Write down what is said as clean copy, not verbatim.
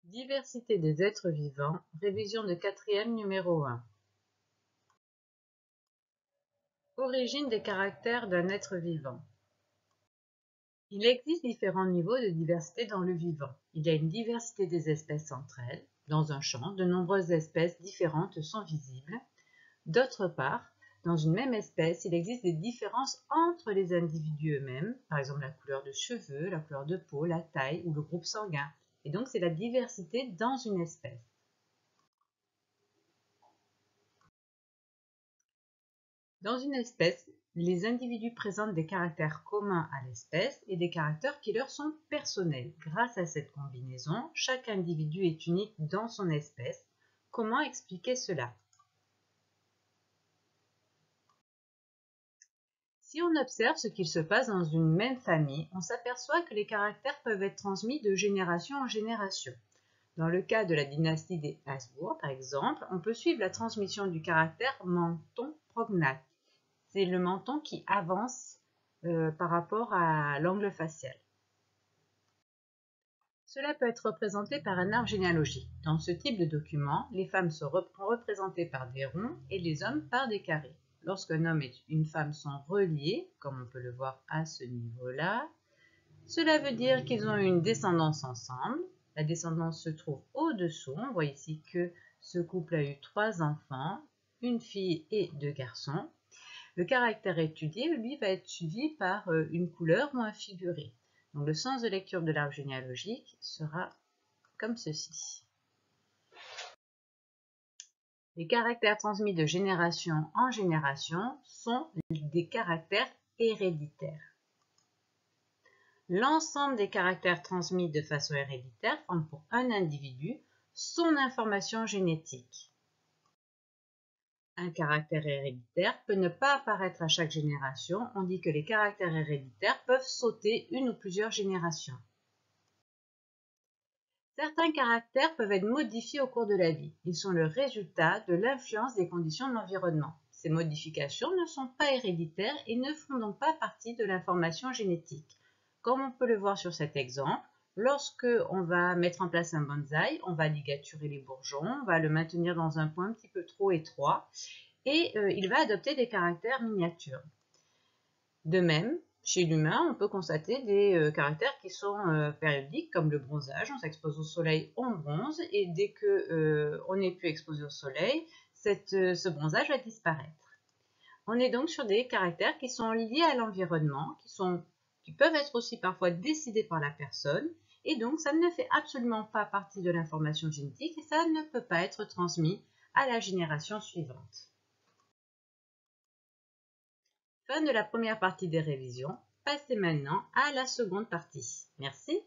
Diversité des êtres vivants, révision de 4e numéro 1. Origine des caractères d'un être vivant. Il existe différents niveaux de diversité dans le vivant. Il y a une diversité des espèces entre elles. Dans un champ, de nombreuses espèces différentes sont visibles. D'autre part, dans une même espèce, il existe des différences entre les individus eux-mêmes, par exemple la couleur de cheveux, la couleur de peau, la taille ou le groupe sanguin. Et donc c'est la diversité dans une espèce. Dans une espèce, les individus présentent des caractères communs à l'espèce et des caractères qui leur sont personnels. Grâce à cette combinaison, chaque individu est unique dans son espèce. Comment expliquer cela? Si on observe ce qu'il se passe dans une même famille, on s'aperçoit que les caractères peuvent être transmis de génération en génération. Dans le cas de la dynastie des Habsbourg, par exemple, on peut suivre la transmission du caractère menton-prognate. C'est le menton qui avance par rapport à l'angle facial. Cela peut être représenté par un arbre généalogique. Dans ce type de document, les femmes sont représentées par des ronds et les hommes par des carrés. Lorsqu'un homme et une femme sont reliés, comme on peut le voir à ce niveau-là, cela veut dire qu'ils ont une descendance ensemble. La descendance se trouve au-dessous. On voit ici que ce couple a eu 3 enfants, une fille et 2 garçons. Le caractère étudié, lui, va être suivi par une couleur ou un figuré. Donc le sens de lecture de l'arbre généalogique sera comme ceci. Les caractères transmis de génération en génération sont des caractères héréditaires. L'ensemble des caractères transmis de façon héréditaire forme pour un individu son information génétique. Un caractère héréditaire peut ne pas apparaître à chaque génération. On dit que les caractères héréditaires peuvent sauter une ou plusieurs générations. Certains caractères peuvent être modifiés au cours de la vie. Ils sont le résultat de l'influence des conditions de l'environnement. Ces modifications ne sont pas héréditaires et ne font donc pas partie de l'information génétique. Comme on peut le voir sur cet exemple, lorsque on va mettre en place un bonsaï, on va ligaturer les bourgeons, on va le maintenir dans un point un petit peu trop étroit et il va adopter des caractères miniatures. De même, chez l'humain, on peut constater des caractères qui sont périodiques, comme le bronzage. On s'expose au soleil, on bronze, et dès qu'on n'est plus exposé au soleil, ce bronzage va disparaître. On est donc sur des caractères qui sont liés à l'environnement, qui peuvent être aussi parfois décidés par la personne, et donc ça ne fait absolument pas partie de l'information génétique et ça ne peut pas être transmis à la génération suivante. Fin de la première partie des révisions. Passez maintenant à la seconde partie. Merci.